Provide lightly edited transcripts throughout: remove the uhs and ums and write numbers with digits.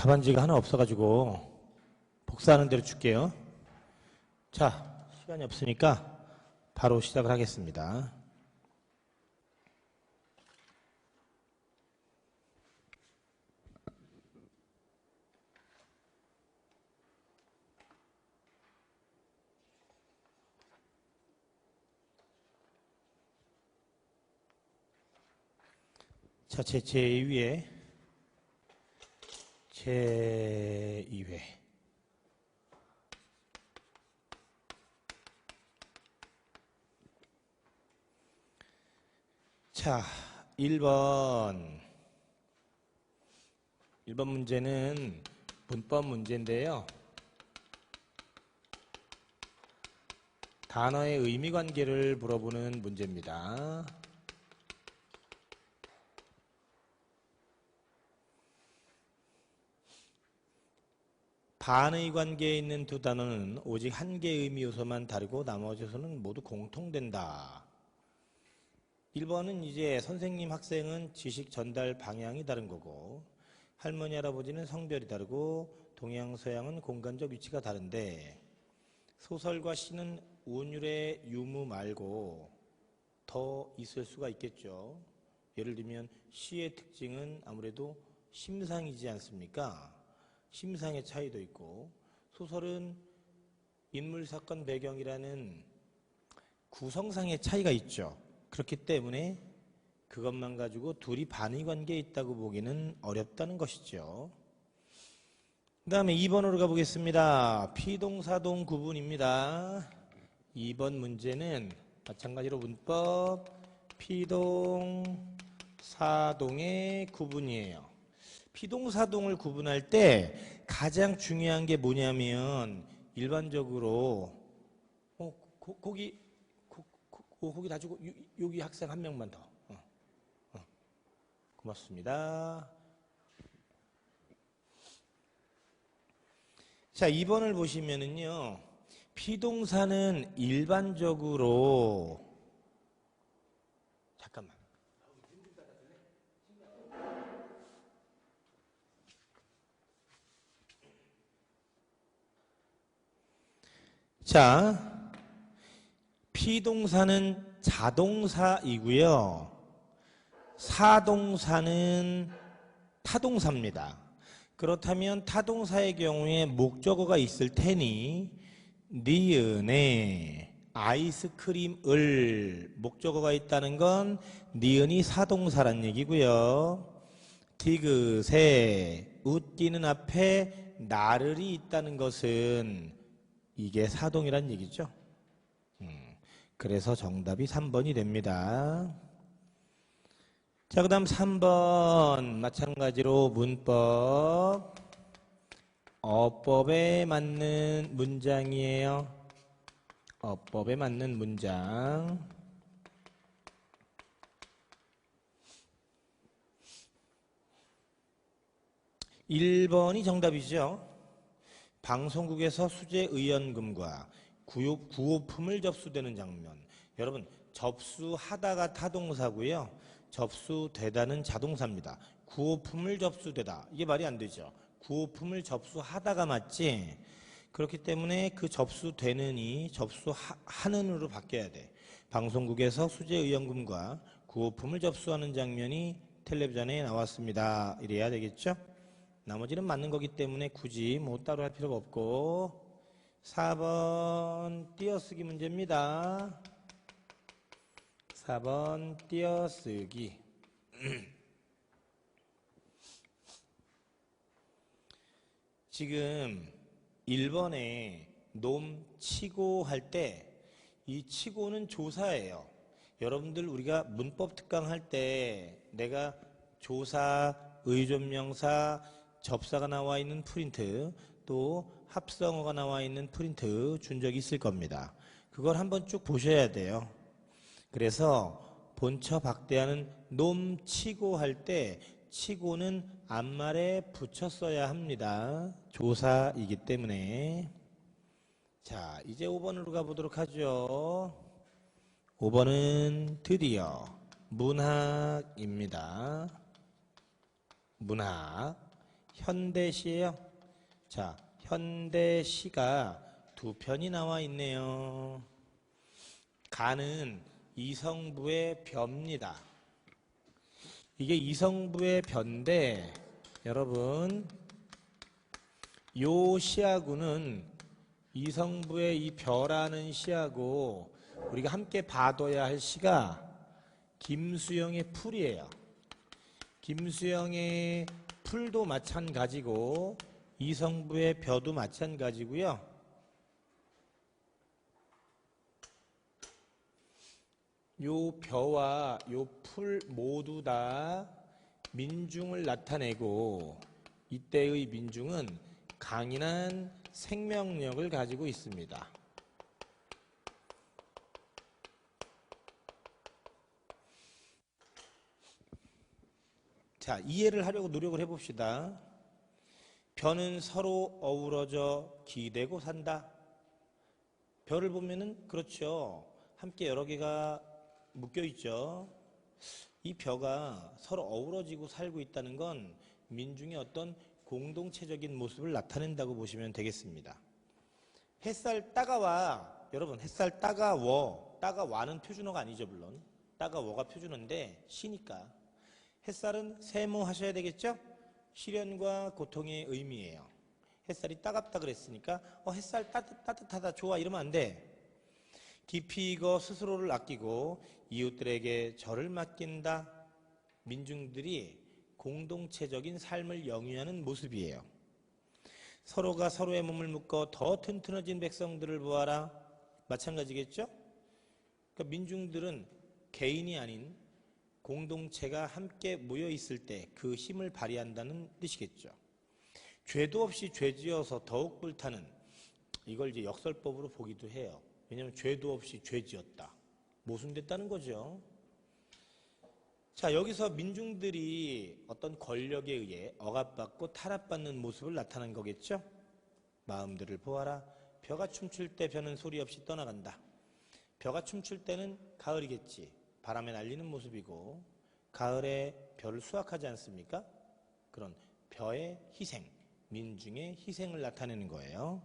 답안지가 하나 없어가지고 복사하는 대로 줄게요. 자, 시간이 없으니까 바로 시작을 하겠습니다. 자, 제2회 자, 1번 문제는 문법 문제인데요. 단어의 의미 관계를 물어보는 문제입니다. 반의 관계에 있는 두 단어는 오직 한 개의 의미 요소만 다르고 나머지 요소는 모두 공통된다. 1번은 이제 선생님, 학생은 지식 전달 방향이 다른 거고, 할머니, 할아버지는 성별이 다르고, 동양, 서양은 공간적 위치가 다른데, 소설과 시는 운율의 유무 말고 더 있을 수가 있겠죠. 예를 들면 시의 특징은 아무래도 심상이지 않습니까? 심상의 차이도 있고, 소설은 인물, 사건, 배경이라는 구성상의 차이가 있죠. 그렇기 때문에 그것만 가지고 둘이 반의 관계에 있다고 보기는 어렵다는 것이죠. 그 다음에 2번으로 가보겠습니다. 피동사동 구분입니다. 2번 문제는 마찬가지로 문법 피동사동의 구분이에요. 피동사동을 구분할 때 가장 중요한 게 뭐냐면, 일반적으로 거기 다 주고 여기 학생 한 명만 더. 고맙습니다. 자, 2번을 보시면은요, 피동사는 일반적으로 잠깐만. 자, 피동사는 자동사이고요. 사동사는 타동사입니다. 그렇다면 타동사의 경우에 목적어가 있을 테니 니은에 아이스크림을 목적어가 있다는 건 니은이 사동사란 얘기고요. 디귿에 웃기는 앞에 나를이 있다는 것은 이게 사동이란 얘기죠. 그래서 정답이 3번이 됩니다. 자, 그 다음 3번 마찬가지로 문법 어법에 맞는 문장이에요. 어법에 맞는 문장. (1번이) 정답이죠. 방송국에서 수재 의연금과 구호품을 접수되는 장면. 여러분, 접수하다가 타동사고요. 접수되다는 자동사입니다. 구호품을 접수되다, 이게 말이 안 되죠. 구호품을 접수하다가 맞지. 그렇기 때문에 그 접수되는이 접수하는으로 바뀌어야 돼. 방송국에서 수재 의연금과 구호품을 접수하는 장면이 텔레비전에 나왔습니다. 이래야 되겠죠. 나머지는 맞는 거기 때문에 굳이 뭐 따로 할 필요가 없고. 4번 띄어쓰기 문제입니다. 4번 띄어쓰기. 지금 1번에 놈 치고 할 때 이 치고는 조사예요. 여러분들 우리가 문법 특강 할 때 내가 조사, 의존명사, 접사가 나와 있는 프린트, 또 합성어가 나와 있는 프린트 준 적이 있을 겁니다. 그걸 한번 쭉 보셔야 돼요. 그래서 본처 박대하는 놈 치고 할 때 치고는 앞말에 붙여 써야 합니다. 조사이기 때문에. 자, 이제 5번으로 가보도록 하죠. 5번은 드디어 문학입니다. 문학. 현대시예요. 자, 현대시가 두 편이 나와 있네요. 가는 이성부의 벼입니다. 이게 이성부의 벼인데 여러분 요 시하고는 이성부의 이 벼라는 시하고 우리가 함께 봐둬야 할 시가 김수영의 풀이에요. 김수영의 풀도 마찬가지고 이성부의 벼도 마찬가지고요. 요 벼와 요 풀 모두 다 민중을 나타내고 이때의 민중은 강인한 생명력을 가지고 있습니다. 자, 이해를 하려고 노력을 해봅시다. 벼는 서로 어우러져 기대고 산다. 벼를 보면은 그렇죠. 함께 여러 개가 묶여 있죠. 이 벼가 서로 어우러지고 살고 있다는 건 민중의 어떤 공동체적인 모습을 나타낸다고 보시면 되겠습니다. 햇살 따가워. 여러분 햇살 따가워. 따가와는 표준어가 아니죠 물론. 따가워가 표준어인데 시니까. 햇살은 세모하셔야 되겠죠? 시련과 고통의 의미예요. 햇살이 따갑다 그랬으니까 햇살 따뜻하다 좋아 이러면 안 돼. 깊이 익어 스스로를 아끼고 이웃들에게 절을 맡긴다. 민중들이 공동체적인 삶을 영위하는 모습이에요. 서로가 서로의 몸을 묶어 더 튼튼해진 백성들을 보아라. 마찬가지겠죠? 그러니까 민중들은 개인이 아닌 공동체가 함께 모여 있을 때 그 힘을 발휘한다는 뜻이겠죠. 죄도 없이 죄지어서 더욱 불타는 이걸 이제 역설법으로 보기도 해요. 왜냐하면 죄도 없이 죄지었다. 모순됐다는 거죠. 자, 여기서 민중들이 어떤 권력에 의해 억압받고 탄압받는 모습을 나타낸 거겠죠. 마음들을 보아라. 벼가 춤출 때 벼는 소리 없이 떠나간다. 벼가 춤출 때는 가을이겠지. 바람에 날리는 모습이고 가을에 벼를 수확하지 않습니까? 그런 벼의 희생, 민중의 희생을 나타내는 거예요.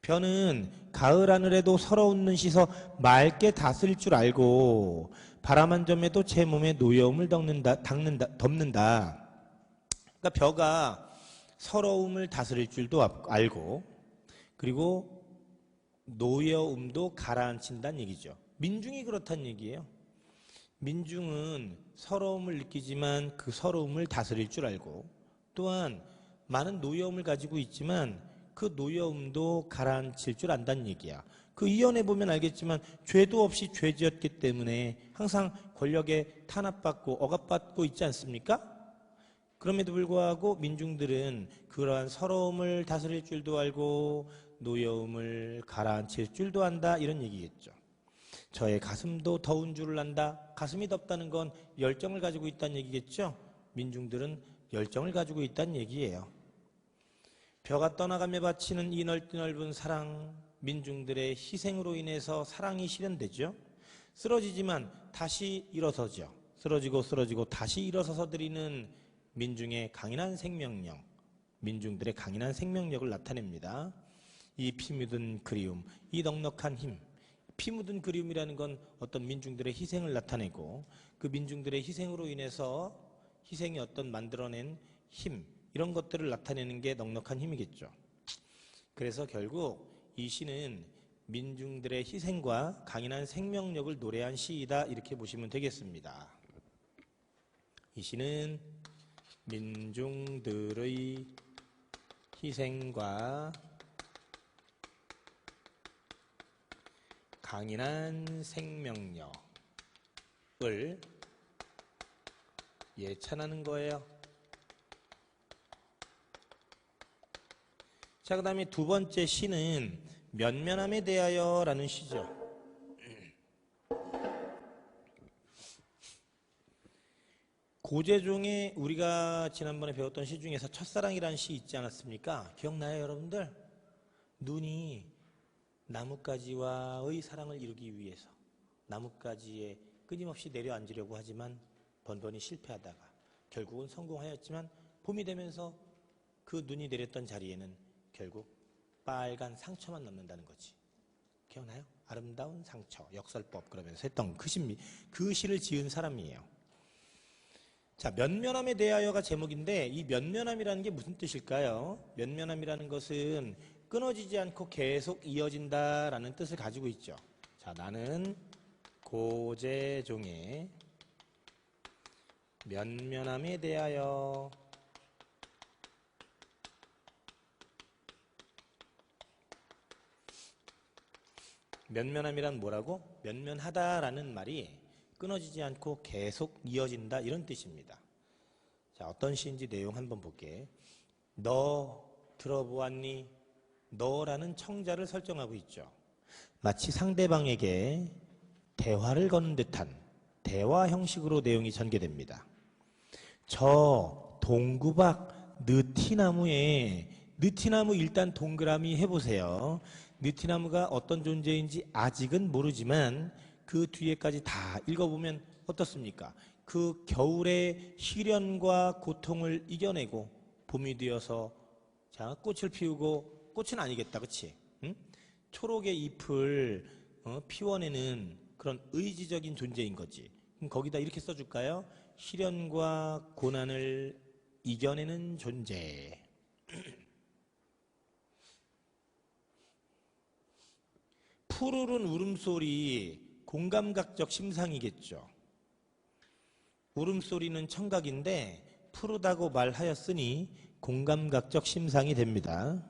벼는 가을 하늘에도 서러 웃는 씻어 맑게 다스릴 줄 알고 바람 한 점에도 제 몸에 노여움을 덮는다. 그러니까 벼가 서러움을 다스릴 줄도 알고 그리고 노여움도 가라앉힌다는 얘기죠. 민중이 그렇다는 얘기예요. 민중은 서러움을 느끼지만 그 서러움을 다스릴 줄 알고 또한 많은 노여움을 가지고 있지만 그 노여움도 가라앉힐 줄 안다는 얘기야. 그 이연에 보면 알겠지만 죄도 없이 죄지었기 때문에 항상 권력에 탄압받고 억압받고 있지 않습니까? 그럼에도 불구하고 민중들은 그러한 서러움을 다스릴 줄도 알고 노여움을 가라앉힐 줄도 안다 이런 얘기겠죠. 저의 가슴도 더운 줄을 안다. 가슴이 덥다는 건 열정을 가지고 있다는 얘기겠죠. 민중들은 열정을 가지고 있다는 얘기예요. 벼가 떠나가며 바치는 이 넓은 사랑, 민중들의 희생으로 인해서 사랑이 실현되죠. 쓰러지지만 다시 일어서죠. 쓰러지고 다시 일어서서 드리는 민중의 강인한 생명력, 민중들의 강인한 생명력을 나타냅니다. 이 피 묻은 그리움, 이 넉넉한 힘, 피 묻은 그리움이라는 건 어떤 민중들의 희생을 나타내고 그 민중들의 희생으로 인해서 희생이 어떤 만들어낸 힘, 이런 것들을 나타내는 게 넉넉한 힘이겠죠. 그래서 결국 이 시는 민중들의 희생과 강인한 생명력을 노래한 시이다 이렇게 보시면 되겠습니다. 이 시는 민중들의 희생과 강인한 생명력을 예찬하는 거예요. 자, 그 다음에 두 번째 시는 면면함에 대하여 라는 시죠. 고재종의 우리가 지난번에 배웠던 시 중에서 첫사랑이라는 시 있지 않았습니까? 기억나요 여러분들? 눈이 나뭇가지와의 사랑을 이루기 위해서 나뭇가지에 끊임없이 내려앉으려고 하지만 번번이 실패하다가 결국은 성공하였지만 봄이 되면서 그 눈이 내렸던 자리에는 결국 빨간 상처만 남는다는 거지. 기억나요? 아름다운 상처, 역설법 그러면서 했던 그 시를 지은 사람이에요. 자, 면면함에 대하여가 제목인데 이 면면함이라는 게 무슨 뜻일까요? 면면함이라는 것은 끊어지지 않고 계속 이어진다라는 뜻을 가지고 있죠. 자, 나는 고재종의 면면함에 대하여 면면함이란 뭐라고? 면면하다라는 말이 끊어지지 않고 계속 이어진다 이런 뜻입니다. 자, 어떤 시인지 내용 한번 볼게. 너 들어보았니? 너라는 청자를 설정하고 있죠. 마치 상대방에게 대화를 거는 듯한 대화 형식으로 내용이 전개됩니다. 저 동구박 느티나무에 느티나무 일단 동그라미 해보세요. 느티나무가 어떤 존재인지 아직은 모르지만 그 뒤에까지 다 읽어보면 어떻습니까? 그 겨울의 시련과 고통을 이겨내고 봄이 되어서 자 꽃을 피우고 꽃은 아니겠다, 그치? 응? 초록의 잎을 피워내는 그런 의지적인 존재인 거지. 그럼 거기다 이렇게 써줄까요? 시련과 고난을 이겨내는 존재. 푸르른 울음소리, 공감각적 심상이겠죠. 울음소리는 청각인데 푸르다고 말하였으니 공감각적 심상이 됩니다.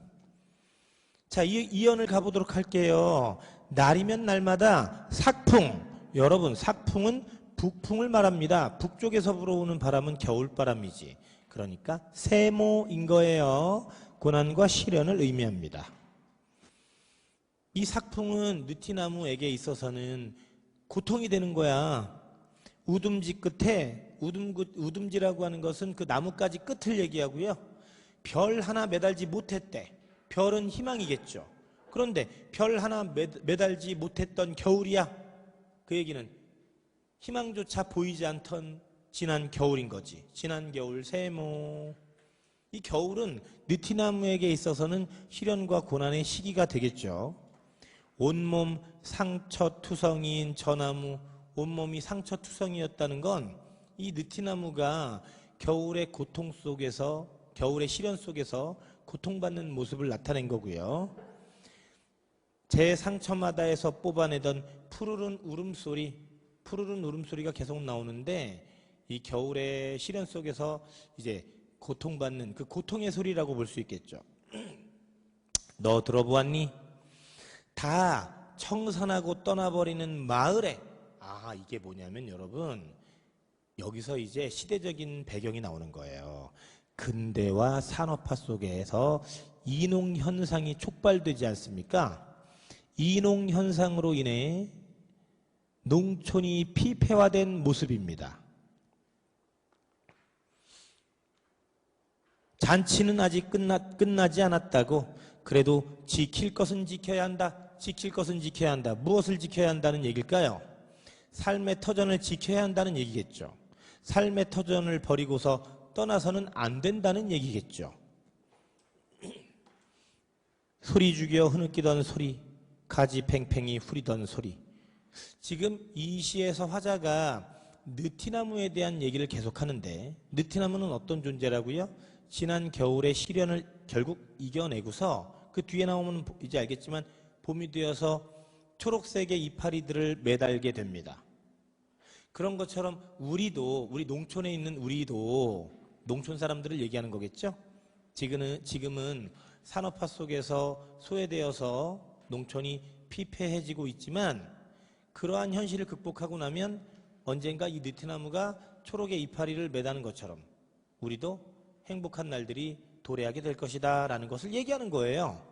자, 이연을 가보도록 할게요. 날이면 날마다 삭풍. 여러분, 삭풍은 북풍을 말합니다. 북쪽에서 불어오는 바람은 겨울바람이지. 그러니까 세모인 거예요. 고난과 시련을 의미합니다. 이 삭풍은 느티나무에게 있어서는 고통이 되는 거야. 우듬지 끝에, 우듬지라고 하는 것은 그 나뭇가지 끝을 얘기하고요. 별 하나 매달지 못했대. 별은 희망이겠죠. 그런데 별 하나 매달지 못했던 겨울이야. 그 얘기는 희망조차 보이지 않던 지난 겨울인 거지. 지난 겨울 세모. 이 겨울은 느티나무에게 있어서는 시련과 고난의 시기가 되겠죠. 온몸 상처투성이인 저나무, 온몸이 상처투성이였다는 건 이 느티나무가 겨울의 고통 속에서, 겨울의 시련 속에서 고통받는 모습을 나타낸 거고요. 제 상처마다에서 뽑아내던 푸르른 울음소리가 계속 나오는데 이 겨울의 시련 속에서 이제 고통받는 그 고통의 소리라고 볼 수 있겠죠. 너 들어보았니? 다 청산하고 떠나버리는 마을에, 이게 뭐냐면 여러분, 여기서 이제 시대적인 배경이 나오는 거예요. 근대화 산업화 속에서 이농현상이 촉발되지 않습니까? 이농현상으로 인해 농촌이 피폐화된 모습입니다. 잔치는 아직 끝나지 않았다고. 그래도 지킬 것은 지켜야 한다. 지킬 것은 지켜야 한다. 무엇을 지켜야 한다는 얘기일까요? 삶의 터전을 지켜야 한다는 얘기겠죠. 삶의 터전을 버리고서 떠나서는 안 된다는 얘기겠죠. 소리 죽여 흐느끼던 소리, 가지 팽팽히 후리던 소리. 지금 이 시에서 화자가 느티나무에 대한 얘기를 계속하는데, 느티나무는 어떤 존재라고요? 지난 겨울의 시련을 결국 이겨내고서 그 뒤에 나오면 이제 알겠지만 봄이 되어서 초록색의 이파리들을 매달게 됩니다. 그런 것처럼 우리 농촌에 있는 우리도 농촌 사람들을 얘기하는 거겠죠? 지금은 산업화 속에서 소외되어서 농촌이 피폐해지고 있지만 그러한 현실을 극복하고 나면 언젠가 이 느티나무가 초록의 이파리를 매다는 것처럼 우리도 행복한 날들이 도래하게 될 것이다 라는 것을 얘기하는 거예요.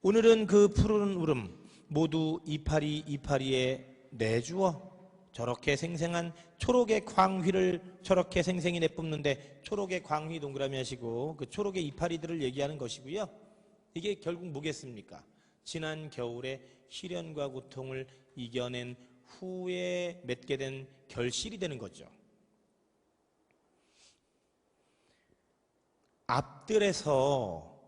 오늘은 그 푸르른 울음 모두 이파리에 내주어 저렇게 생생한 초록의 광휘를 저렇게 생생히 내뿜는데, 초록의 광휘 동그라미 하시고 그 초록의 이파리들을 얘기하는 것이고요. 이게 결국 뭐겠습니까? 지난 겨울의 시련과 고통을 이겨낸 후에 맺게 된 결실이 되는 거죠. 앞들에서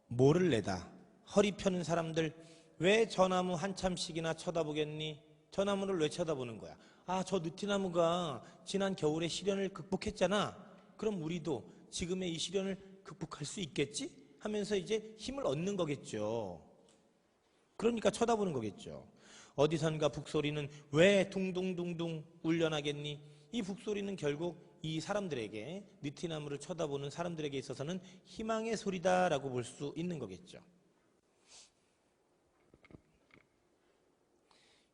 뭐를 내다. 허리 펴는 사람들, 왜 저 나무 한참씩이나 쳐다보겠니? 저 나무를 왜 쳐다보는 거야? 아, 저 느티나무가 지난 겨울의 시련을 극복했잖아. 그럼 우리도 지금의 이 시련을 극복할 수 있겠지? 하면서 이제 힘을 얻는 거겠죠. 그러니까 쳐다보는 거겠죠. 어디선가 북소리는 왜 둥둥둥둥 울려나겠니? 이 북소리는 결국 이 사람들에게, 느티나무를 쳐다보는 사람들에게 있어서는 희망의 소리다라고 볼 수 있는 거겠죠.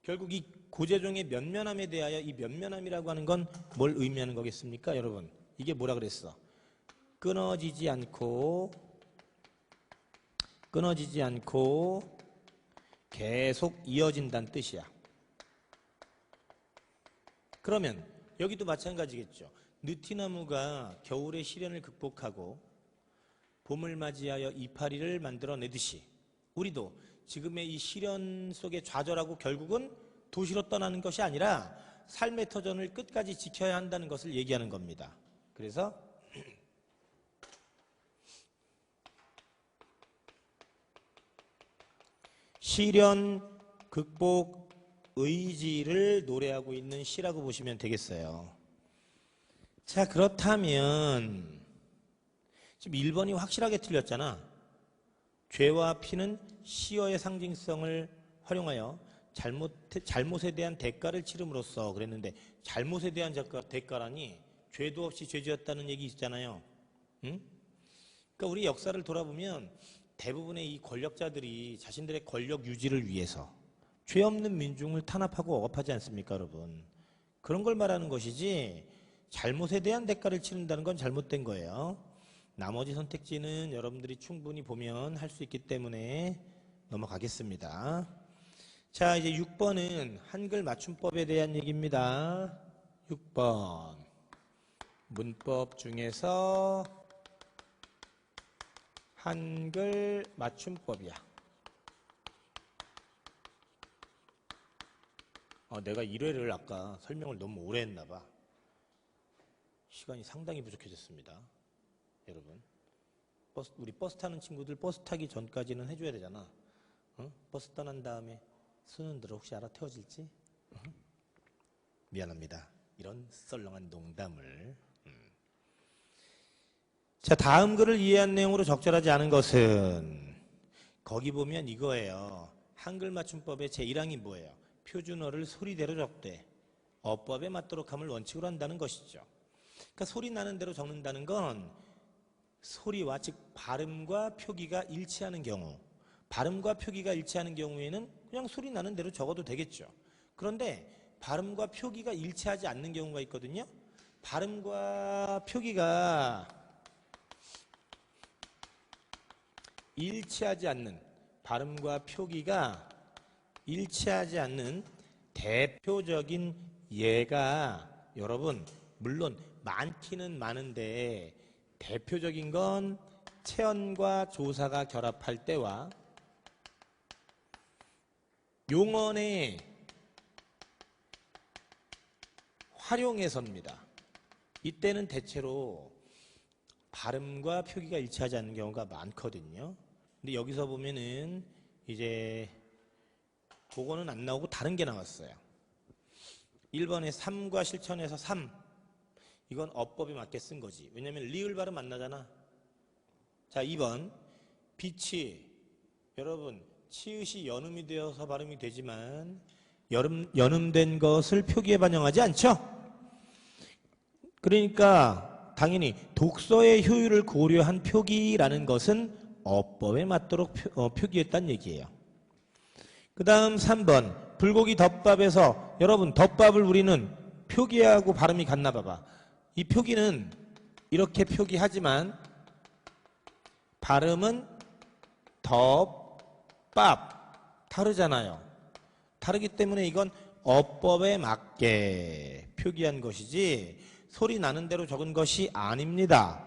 결국 이 고재종의 면면함에 대하여, 이 면면함이라고 하는 건 뭘 의미하는 거겠습니까, 여러분? 이게 뭐라 그랬어? 끊어지지 않고 계속 이어진다는 뜻이야. 그러면 여기도 마찬가지겠죠. 느티나무가 겨울의 시련을 극복하고 봄을 맞이하여 이파리를 만들어내듯이 우리도 지금의 이 시련 속에 좌절하고 결국은 도시로 떠나는 것이 아니라 삶의 터전을 끝까지 지켜야 한다는 것을 얘기하는 겁니다. 그래서 시련 극복 의지를 노래하고 있는 시라고 보시면 되겠어요. 자, 그렇다면 지금 1번이 확실하게 틀렸잖아. 죄와 피는 시어의 상징성을 활용하여 잘못에 대한 대가를 치름으로써 그랬는데, 잘못에 대한 대가라니 죄도 없이 죄 지었다는 얘기 있잖아요. 응? 그러니까 우리 역사를 돌아보면 대부분의 이 권력자들이 자신들의 권력 유지를 위해서 죄 없는 민중을 탄압하고 억압하지 않습니까, 여러분? 그런 걸 말하는 것이지 잘못에 대한 대가를 치른다는 건 잘못된 거예요. 나머지 선택지는 여러분들이 충분히 보면 할 수 있기 때문에 넘어가겠습니다. 자, 이제 6번은 한글 맞춤법에 대한 얘기입니다. 6번 문법 중에서 한글 맞춤법이야. 내가 1회를 아까 설명을 너무 오래 했나 봐. 시간이 상당히 부족해졌습니다. 여러분, 우리 버스 타는 친구들 버스 타기 전까지는 해줘야 되잖아. 버스 떠난 다음에 수능들 혹시 알아 태워질지? 미안합니다. 이런 썰렁한 농담을. 자, 다음 글을 이해한 내용으로 적절하지 않은 것은, 거기 보면 이거예요. 한글 맞춤법의 제1항이 뭐예요? 표준어를 소리대로 적되 어법에 맞도록 함을 원칙으로 한다는 것이죠. 그러니까 소리 나는 대로 적는다는 건 소리와, 즉 발음과 표기가 일치하는 경우, 발음과 표기가 일치하는 경우에는 그냥 소리 나는 대로 적어도 되겠죠. 그런데 발음과 표기가 일치하지 않는 경우가 있거든요. 발음과 표기가 일치하지 않는 대표적인 예가, 여러분, 물론 많기는 많은데 대표적인 건 체언과 조사가 결합할 때와 용언의 활용에서입니다. 이때는 대체로 발음과 표기가 일치하지 않는 경우가 많거든요. 근데 여기서 보면은 이제 그거는 안 나오고 다른 게 나왔어요. 1번에 3과 실천에서 3. 이건 어법에 맞게 쓴 거지. 왜냐면 리을 발음 안 나잖아. 자, 2번 빛이, 여러분 치읓이 연음이 되어서 발음이 되지만 연음된 것을 표기에 반영하지 않죠. 그러니까 당연히 독서의 효율을 고려한 표기라는 것은 어법에 맞도록 표기했다는 얘기예요. 그 다음 3번 불고기 덮밥에서, 여러분 덮밥을 우리는 표기하고 발음이 같나 봐봐. 이 표기는 이렇게 표기하지만 발음은 덮밥 다르잖아요. 다르기 때문에 이건 어법에 맞게 표기한 것이지 소리 나는 대로 적은 것이 아닙니다.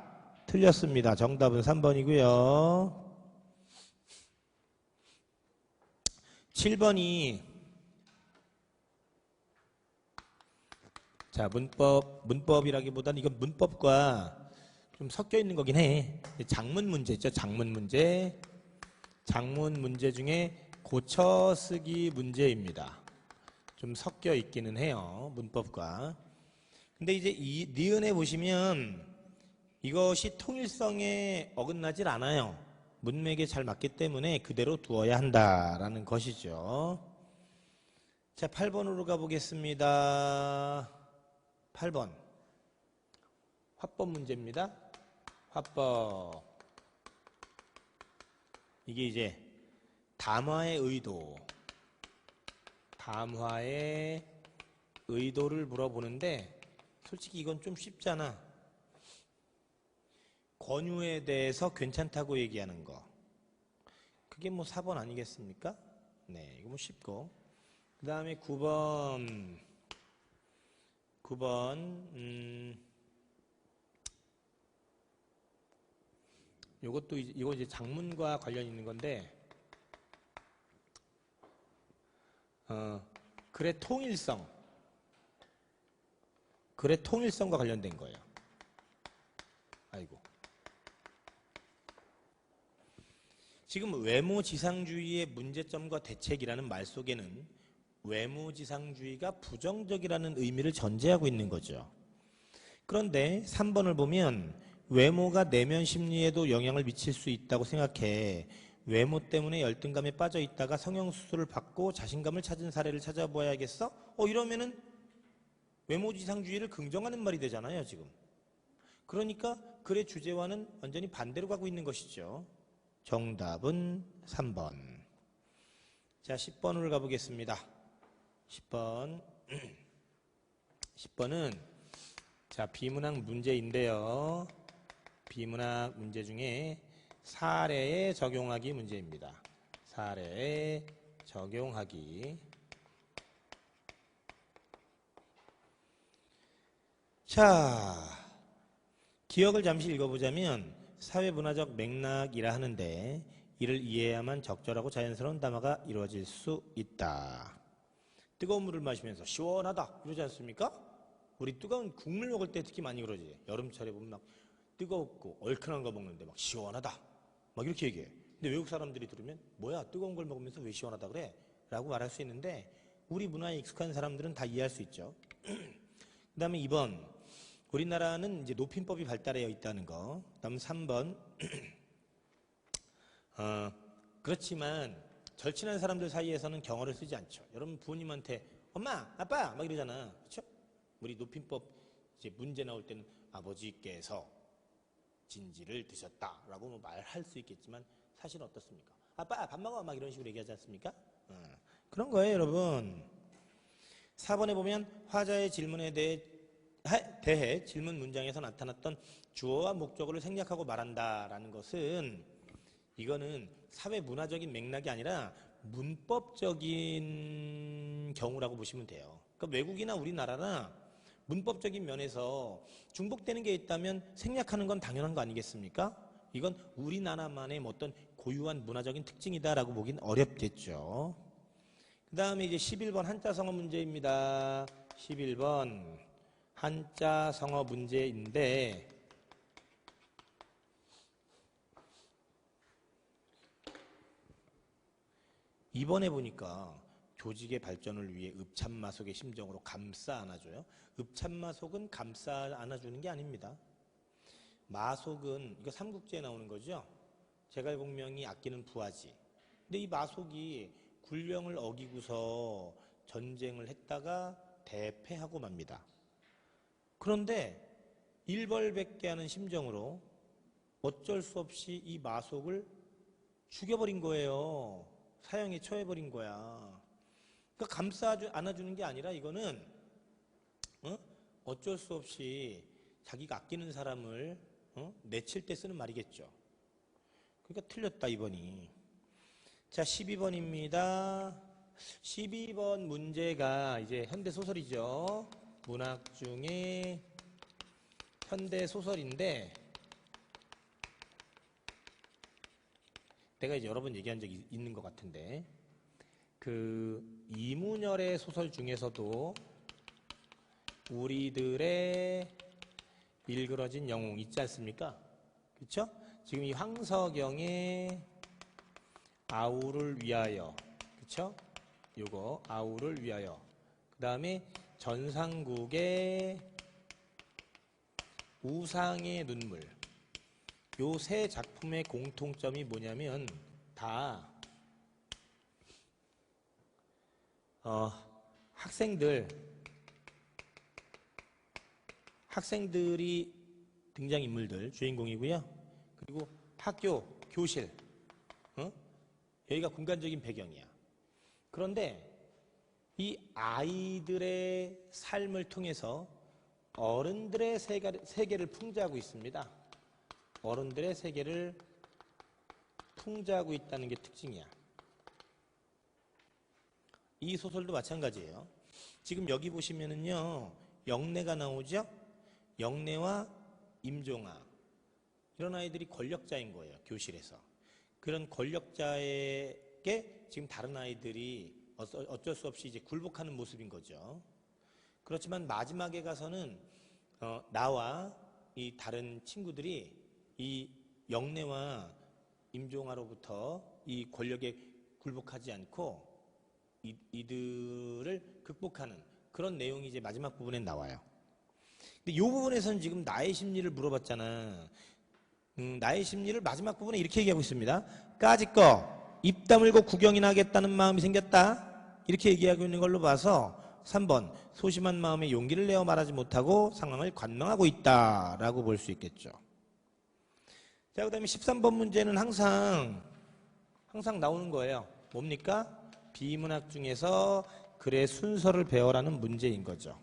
틀렸습니다. 정답은 3번이고요. 7번이, 자, 문법이라기보다는 이건 문법과 좀 섞여 있는 거긴 해. 작문 문제 있죠. 작문 문제. 작문 문제 중에 고쳐쓰기 문제입니다. 좀 섞여 있기는 해요. 문법과. 근데 이제 이 니은에 보시면 이것이 통일성에 어긋나질 않아요. 문맥에 잘 맞기 때문에 그대로 두어야 한다라는 것이죠. 자, 8번으로 가보겠습니다. 8번. 화법 문제입니다. 화법. 이게 이제 담화의 의도. 담화의 의도를 물어보는데 솔직히 이건 좀 쉽잖아. 권유에 대해서 괜찮다고 얘기하는 거. 그게 뭐 4번 아니겠습니까? 네, 이거 뭐 쉽고. 그 다음에 9번. 요것도 이거 이제 작문과 관련 있는 건데, 글의 통일성. 글의 통일성과 관련된 거예요. 아이고. 지금 외모지상주의의 문제점과 대책이라는 말 속에는 외모지상주의가 부정적이라는 의미를 전제하고 있는 거죠. 그런데 3번을 보면 외모가 내면 심리에도 영향을 미칠 수 있다고 생각해 외모 때문에 열등감에 빠져 있다가 성형수술을 받고 자신감을 찾은 사례를 찾아보아야겠어? 이러면은 외모지상주의를 긍정하는 말이 되잖아요, 지금. 그러니까 글의 주제와는 완전히 반대로 가고 있는 것이죠. 정답은 3번. 자, 10번으로 가보겠습니다. 10번. 10번은 자, 비문학 문제인데요. 비문학 문제 중에 사례에 적용하기 문제입니다. 사례에 적용하기. 자, 기억을 잠시 읽어보자면 사회문화적 맥락이라 하는데 이를 이해해야만 적절하고 자연스러운 담화가 이루어질 수 있다. 뜨거운 물을 마시면서 시원하다 이러지 않습니까? 우리 뜨거운 국물 먹을 때 특히 많이 그러지. 여름철에 보면 막 뜨겁고 얼큰한 거 먹는데 막 시원하다 막 이렇게 얘기해. 근데 외국 사람들이 들으면 뭐야 뜨거운 걸 먹으면서 왜 시원하다 그래? 라고 말할 수 있는데 우리 문화에 익숙한 사람들은 다 이해할 수 있죠. 그 다음에 2번 우리나라는 이제 높임법이 발달되어 있다는 거. 다음 3번 그렇지만 절친한 사람들 사이에서는 경어를 쓰지 않죠. 여러분 부모님한테 엄마, 아빠 막 이러잖아. 그렇죠? 우리 높임법 이제 문제 나올 때는 아버지께서 진지를 드셨다라고 뭐 말할 수 있겠지만 사실은 어떻습니까? 아빠 밥 먹어 막 이런 식으로 얘기하지 않습니까? 그런 거예요, 여러분. 4번에 보면 화자의 질문에 대해 질문 문장에서 나타났던 주어와 목적어를 생략하고 말한다라는 것은 이거는 사회 문화적인 맥락이 아니라 문법적인 경우라고 보시면 돼요. 그러니까 외국이나 우리나라나 문법적인 면에서 중복되는 게 있다면 생략하는 건 당연한 거 아니겠습니까? 이건 우리나라만의 어떤 고유한 문화적인 특징이다라고 보긴 어렵겠죠. 그 다음에 이제 11번 한자 성어 문제입니다. 11번 한자 성어 문제인데 이번에 보니까 조직의 발전을 위해 읍참마속의 심정으로 감싸 안아줘요. 읍참마속은 감싸 안아주는 게 아닙니다. 마속은 이거 삼국지에 나오는 거죠. 제갈공명이 아끼는 부하지. 근데 이 마속이 굴령을 어기고서 전쟁을 했다가 대패하고 맙니다. 그런데 일벌백계하는 심정으로 어쩔 수 없이 이 마속을 죽여버린 거예요. 사형에 처해버린 거야. 그러니까 감싸 안아주는 게 아니라 이거는 어쩔 수 없이 자기가 아끼는 사람을 내칠 때 쓰는 말이겠죠. 그러니까 틀렸다 2번이. 자, 12번입니다. 12번 문제가 이제 현대소설이죠. 문학 중에 현대소설인데 내가 이제 여러 번 얘기한 적이 있는 것 같은데 그 이문열의 소설 중에서도 우리들의 일그러진 영웅 있지 않습니까? 그렇죠? 지금 이 황석영의 아우를 위하여, 그렇죠? 요거 아우를 위하여. 그 다음에 전상국의 우상의 눈물. 요 세 작품의 공통점이 뭐냐면 다 학생들이 등장인물들 주인공이고요. 그리고 학교, 교실, 여기가 공간적인 배경이야. 그런데 이 아이들의 삶을 통해서 어른들의 세계를 풍자하고 있습니다. 어른들의 세계를 풍자하고 있다는 게 특징이야. 이 소설도 마찬가지예요. 지금 여기 보시면은요, 영내가 나오죠? 영내와 임종아. 이런 아이들이 권력자인 거예요, 교실에서. 그런 권력자에게 지금 다른 아이들이 어쩔 수 없이 이제 굴복하는 모습인 거죠. 그렇지만 마지막에 가서는 나와 이 다른 친구들이 이 영내와 임종아로부터 이 권력에 굴복하지 않고 이들을 극복하는 그런 내용이 이제 마지막 부분에 나와요. 근데 이 부분에서는 지금 나의 심리를 물어봤잖아. 나의 심리를 마지막 부분에 이렇게 얘기하고 있습니다. 까짓거 입 다물고 구경이나 하겠다는 마음이 생겼다. 이렇게 얘기하고 있는 걸로 봐서 3번 소심한 마음에 용기를 내어 말하지 못하고 상황을 관망하고 있다라고 볼 수 있겠죠. 자, 그 다음에 13번 문제는 항상 나오는 거예요. 뭡니까? 비문학 중에서 글의 순서를 배워라는 문제인 거죠.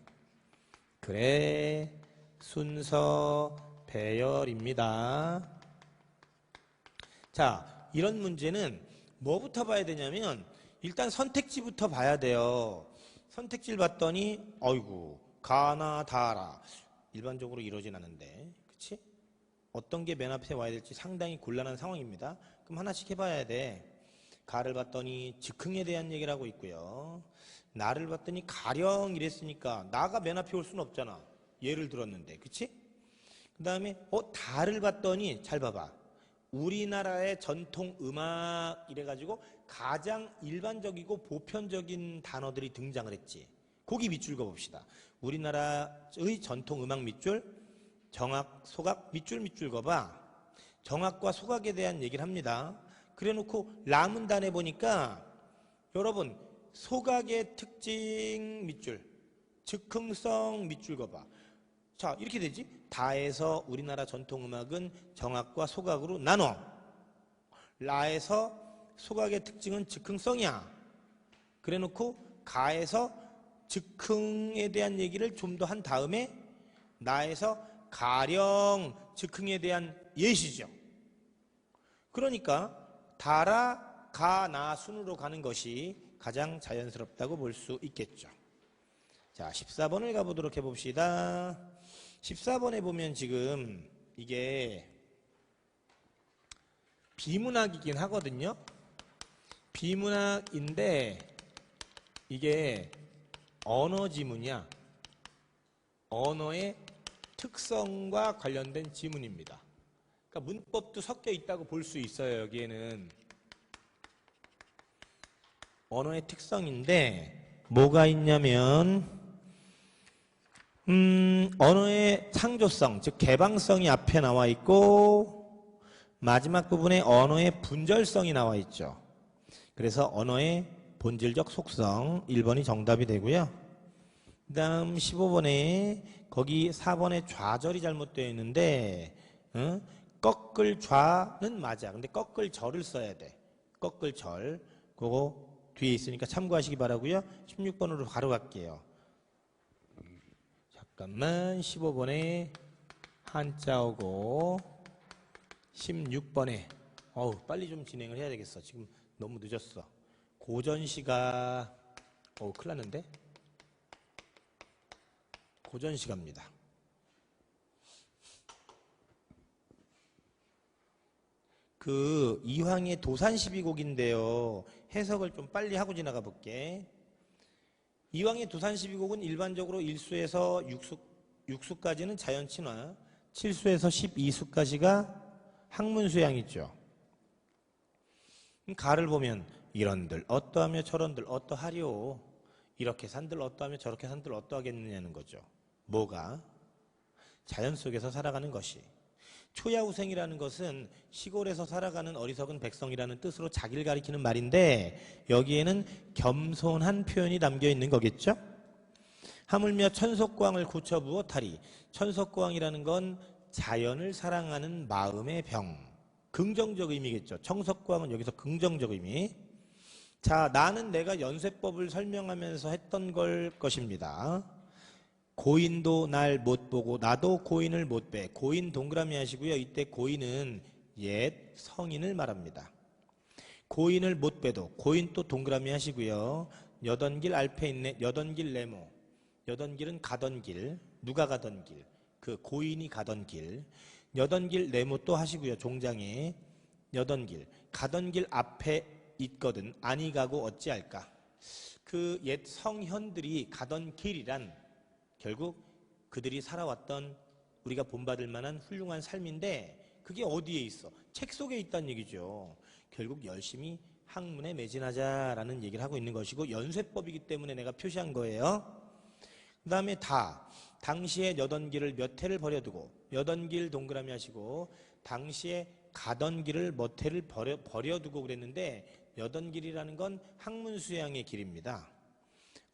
글의 순서 배열입니다. 자, 이런 문제는 뭐부터 봐야 되냐면 일단 선택지부터 봐야 돼요. 선택지를 봤더니 어이구 가나 다라 일반적으로 이러진 않은데, 그치? 어떤 게 맨 앞에 와야 될지 상당히 곤란한 상황입니다. 그럼 하나씩 해봐야 돼. 가를 봤더니 즉흥에 대한 얘기를 하고 있고요. 나를 봤더니 가령 이랬으니까 나가 맨 앞에 올 수는 없잖아. 예를 들었는데, 그치? 그 다음에 다를 봤더니 잘 봐봐. 우리나라의 전통 음악 이래가지고 가장 일반적이고 보편적인 단어들이 등장을 했지. 거기 밑줄 그어봅시다. 우리나라의 전통 음악 밑줄, 정악, 소각, 밑줄 그어봐. 정악과 소각에 대한 얘기를 합니다. 그래놓고 라문단에 보니까 여러분 소각의 특징 밑줄, 즉흥성 밑줄 그어봐. 자, 이렇게 되지. 다에서 우리나라 전통음악은 정악과 소각으로 나눠. 라에서 소각의 특징은 즉흥성이야. 그래놓고 가에서 즉흥에 대한 얘기를 좀 더 한 다음에 나에서 가령 즉흥에 대한 예시죠. 그러니까 다라, 가, 나 순으로 가는 것이 가장 자연스럽다고 볼 수 있겠죠. 자, 14번을 가보도록 해봅시다. 14번에 보면 지금 이게 비문학이긴 하거든요. 비문학인데 이게 언어 지문이야. 언어의 특성과 관련된 지문입니다. 그러니까 문법도 섞여 있다고 볼 수 있어요. 여기에는 언어의 특성인데 뭐가 있냐면 언어의 창조성, 즉 개방성이 앞에 나와 있고 마지막 부분에 언어의 분절성이 나와 있죠. 그래서 언어의 본질적 속성 1번이 정답이 되고요. 그 다음 15번에 거기 4번에 좌절이 잘못되어 있는데 꺾을 좌는 맞아. 근데 꺾을 절을 써야 돼. 꺾을 절. 그거 뒤에 있으니까 참고하시기 바라고요. 16번으로 바로 갈게요. 잠깐만. 15번에 한자어고 16번에 빨리 좀 진행을 해야 되겠어. 지금 너무 늦었어. 고전시가 큰일 났는데? 고전시가입니다. 그 이황의 도산시비곡인데요. 해석을 좀 빨리 하고 지나가 볼게. 이황의 도산시비곡은 일반적으로 1수에서 6수까지는 자연친화, 7수에서 12수까지가 학문수양이죠. 가를 보면 이런들 어떠하며 저런들 어떠하리오. 이렇게 산들 어떠하며 저렇게 산들 어떠하겠느냐는 거죠. 뭐가? 자연 속에서 살아가는 것이. 초야우생이라는 것은 시골에서 살아가는 어리석은 백성이라는 뜻으로 자기를 가리키는 말인데 여기에는 겸손한 표현이 담겨 있는 거겠죠? 하물며 천석광을 굳혀 부어타리. 천석광이라는 건 자연을 사랑하는 마음의 병. 긍정적 의미겠죠. 청석광은 여기서 긍정적 의미. 자, 나는 내가 연쇄법을 설명하면서 했던 걸 것입니다. 고인도 날 못 보고 나도 고인을 못 뵈. 고인 동그라미 하시고요. 이때 고인은 옛 성인을 말합니다. 고인을 못 뵈도 고인 또 동그라미 하시고요. 여던길 알페 있네. 여던길 네모. 여던길은 가던 길. 누가 가던 길. 그 고인이 가던 길. 여던길 네모 또 하시고요. 종장에 여던길. 가던 길 앞에 있거든. 아니 가고 어찌할까. 그 옛 성현들이 가던 길이란 결국 그들이 살아왔던 우리가 본받을 만한 훌륭한 삶인데 그게 어디에 있어? 책 속에 있다는 얘기죠. 결국 열심히 학문에 매진하자라는 얘기를 하고 있는 것이고 연쇄법이기 때문에 내가 표시한 거예요. 그 다음에 당시에 여던 길을 몇 해를 버려두고 여던 길 동그라미 하시고 당시에 가던 길을 몇 해를 버려두고 그랬는데 여던 길이라는 건 학문수양의 길입니다.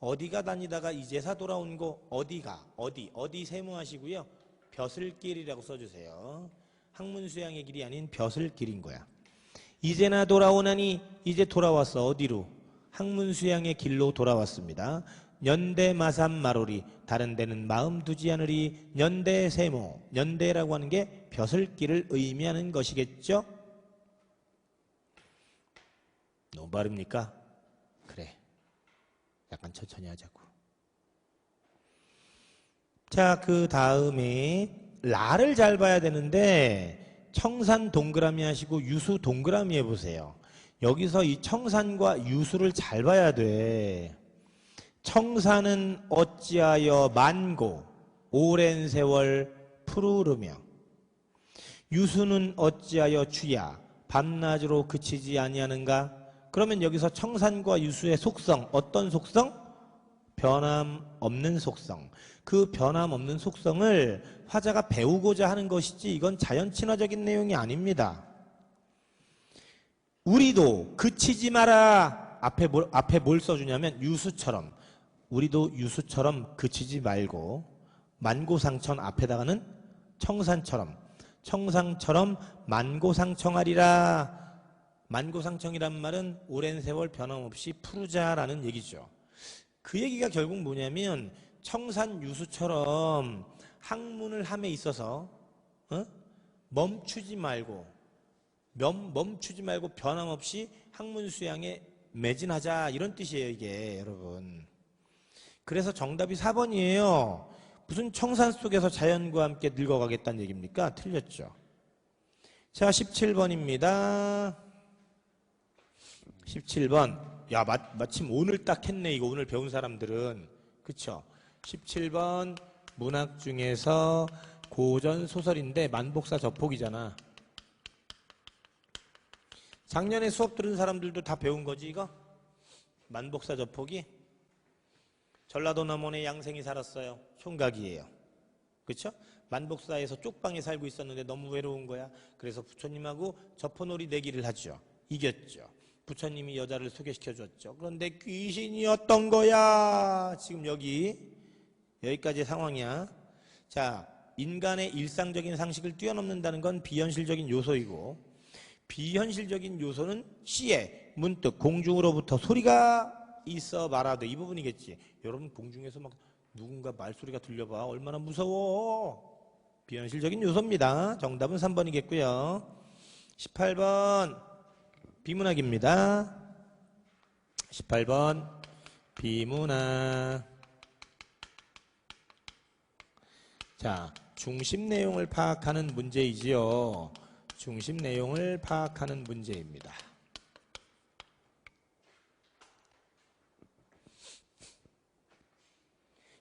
어디가 다니다가 이제사 돌아온 곳 어디 세무하시고요. 벼슬길이라고 써주세요. 학문수양의 길이 아닌 벼슬길인 거야. 이제나 돌아오나니 이제 돌아왔어. 어디로? 학문수양의 길로 돌아왔습니다. 연대마삼 마로리 다른 데는 마음 두지 않으리. 연대세모. 연대라고 하는 게 벼슬길을 의미하는 것이겠죠? 너무 빠릅니까? 그래. 약간 천천히 하자고. 자, 그 다음에 라를 잘 봐야 되는데 청산 동그라미 하시고 유수 동그라미 해보세요. 여기서 이 청산과 유수를 잘 봐야 돼. 청산은 어찌하여 만고 오랜 세월 푸르르며 유수는 어찌하여 주야 밤낮으로 그치지 아니하는가. 그러면 여기서 청산과 유수의 속성, 어떤 속성? 변함없는 속성. 그 변함없는 속성을 화자가 배우고자 하는 것이지 이건 자연친화적인 내용이 아닙니다. 우리도 그치지 마라. 앞에 뭘 써주냐면 유수처럼. 우리도 유수처럼 그치지 말고 만고상천 앞에다가는 청산처럼 만고상청하리라. 만고상청이란 말은 오랜 세월 변함없이 푸르자라는 얘기죠. 그 얘기가 결국 뭐냐면 청산유수처럼 학문을 함에 있어서 멈추지 말고 변함없이 학문 수양에 매진하자 이런 뜻이에요 이게 여러분. 그래서 정답이 4번이에요. 무슨 청산 속에서 자연과 함께 늙어가겠다는 얘기입니까? 틀렸죠. 자 17번입니다. 17번. 야, 마침 오늘 딱 했네. 이거 오늘 배운 사람들은. 그쵸? 17번 문학 중에서 고전 소설인데 만복사 저폭이잖아. 작년에 수업 들은 사람들도 다 배운 거지 이거? 만복사 저폭이? 전라도 남원에 양생이 살았어요. 총각이에요. 그쵸? 만복사에서 쪽방에 살고 있었는데 너무 외로운 거야. 그래서 부처님하고 저포놀이 내기를 하죠. 이겼죠. 부처님이 여자를 소개시켜줬죠. 그런데 귀신이었던 거야. 지금 여기까지의 상황이야. 자, 인간의 일상적인 상식을 뛰어넘는다는 건 비현실적인 요소이고 비현실적인 요소는 C에 문득 공중으로부터 소리가 있어 말하되 이 부분이겠지. 여러분 공중에서 막 누군가 말소리가 들려봐. 얼마나 무서워. 비현실적인 요소입니다. 정답은 3번이겠고요. 18번 비문학입니다. 18번 비문학. 자, 중심 내용을 파악하는 문제이지요. 중심 내용을 파악하는 문제입니다.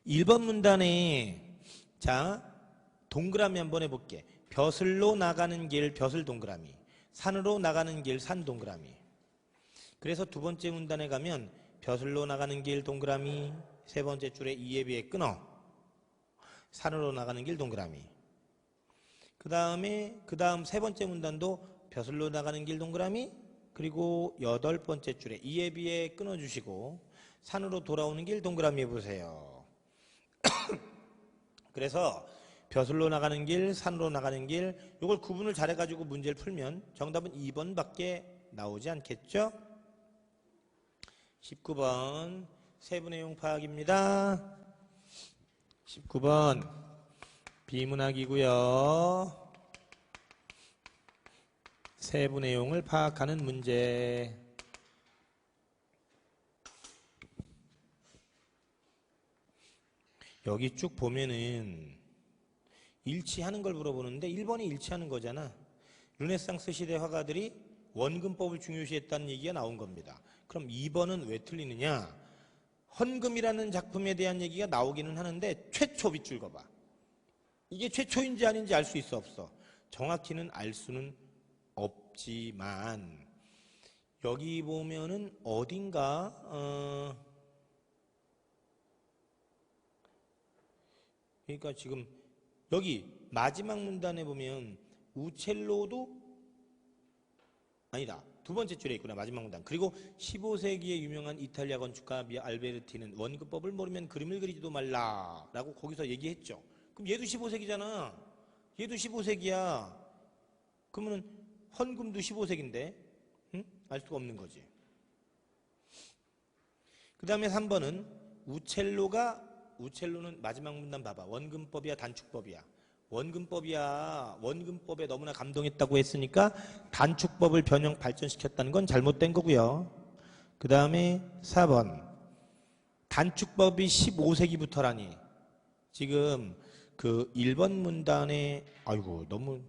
(1번) 문단에 자 동그라미 한번 해볼게. 벼슬로 나가는 길 벼슬 동그라미, 산으로 나가는 길 산 동그라미. 그래서 두 번째 문단에 가면 벼슬로 나가는 길 동그라미, 세 번째 줄에 이에 비해 끊어, 산으로 나가는 길 동그라미. 그 다음 세 번째 문단도 벼슬로 나가는 길 동그라미, 그리고 여덟 번째 줄에 이에 비해 끊어주시고 산으로 돌아오는 길 동그라미 해보세요. 그래서 벼슬로 나가는 길, 산으로 나가는 길, 이걸 구분을 잘해가지고 문제를 풀면 정답은 2번밖에 나오지 않겠죠? 19번 세부내용 파악입니다. 19번 비문학이고요. 세부내용을 파악하는 문제. 여기 쭉 보면은 일치하는 걸 물어보는데 1번이 일치하는 거잖아. 르네상스 시대 화가들이 원근법을 중요시했다는 얘기가 나온 겁니다. 그럼 2번은 왜 틀리느냐? 헌금이라는 작품에 대한 얘기가 나오기는 하는데 최초 밑줄 그어봐. 이게 최초인지 아닌지 알 수 있어 없어? 정확히는 알 수는 없지만 여기 보면은 어딘가 그러니까 지금 여기 마지막 문단에 보면 우첼로도 아니다. 두 번째 줄에 있구나. 마지막 문단. 그리고 15세기의 유명한 이탈리아 건축가 알베르티는 원근법을 모르면 그림을 그리지도 말라 라고 거기서 얘기했죠. 그럼 얘도 15세기잖아. 얘도 15세기야. 그러면 헌금도 15세기인데 응? 알 수가 없는 거지. 그 다음에 3번은 우첼로는 마지막 문단 봐봐. 원근법이야 단축법이야? 원근법이야. 원근법에 너무나 감동했다고 했으니까 단축법을 변형 발전시켰다는 건 잘못된 거고요. 그 다음에 4번 단축법이 15세기부터라니. 지금 그 1번 문단에 아이고 너무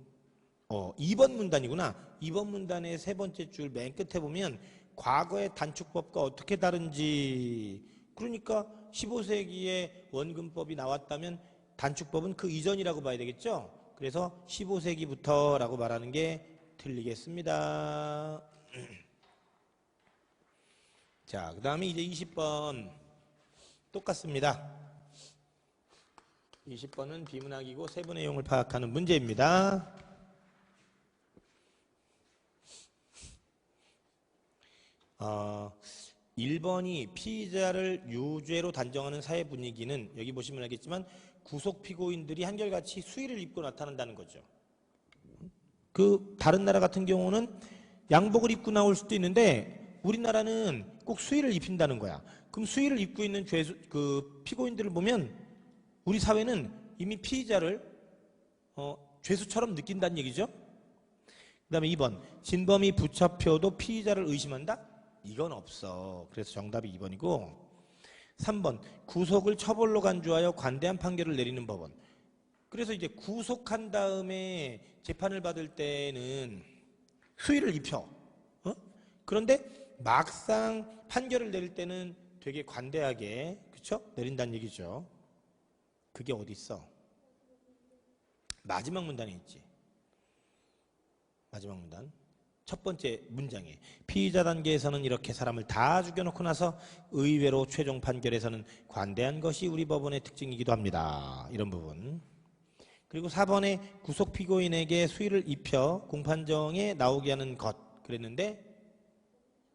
2번 문단이구나. 2번 문단의 세 번째 줄 맨 끝에 보면 과거의 단축법과 어떻게 다른지, 그러니까 15세기에 원근법이 나왔다면 단축법은 그 이전이라고 봐야 되겠죠. 그래서 15세기부터 라고 말하는 게 틀리겠습니다. 자, 그 다음에 이제 20번 똑같습니다. 20번은 비문학이고 세부 내용을 파악하는 문제입니다. 어, 1번이 피의자를 유죄로 단정하는 사회 분위기는 여기 보시면 알겠지만 구속 피고인들이 한결같이 수의를 입고 나타난다는 거죠. 그 다른 나라 같은 경우는 양복을 입고 나올 수도 있는데 우리나라는 꼭 수의를 입힌다는 거야. 그럼 수의를 입고 있는 그 피고인들을 보면 우리 사회는 이미 피의자를 죄수처럼 느낀다는 얘기죠. 그 다음에 2번 진범이 붙잡혀도 피의자를 의심한다? 이건 없어. 그래서 정답이 2번이고 3번 구속을 처벌로 간주하여 관대한 판결을 내리는 법원. 그래서 이제 구속한 다음에 재판을 받을 때는 수의를 입혀. 그런데 막상 판결을 내릴 때는 되게 관대하게 그쵸? 내린다는 얘기죠. 그게 어디 있어? 마지막 문단에 있지. 마지막 문단. 첫 번째 문장에 피의자 단계에서는 이렇게 사람을 다 죽여놓고 나서 의외로 최종 판결에서는 관대한 것이 우리 법원의 특징이기도 합니다. 이런 부분. 그리고 4번에 구속 피고인에게 수의를 입혀 공판정에 나오게 하는 것 그랬는데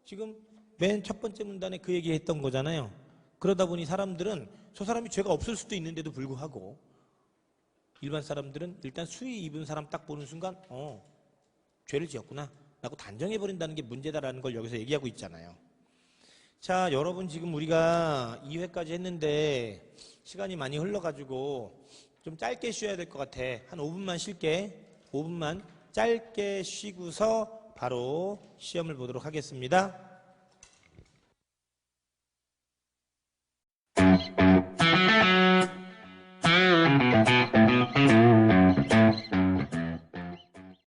지금 맨 첫 번째 문단에 그 얘기했던 거잖아요. 그러다 보니 사람들은 저 사람이 죄가 없을 수도 있는데도 불구하고 일반 사람들은 일단 수의 입은 사람 딱 보는 순간 죄를 지었구나 라고 단정해버린다는 게 문제다라는 걸 여기서 얘기하고 있잖아요. 자, 여러분 지금 우리가 2회까지 했는데 시간이 많이 흘러가지고 좀 짧게 쉬어야 될 것 같아. 한 5분만 쉴게. 5분만 짧게 쉬고서 바로 시험을 보도록 하겠습니다.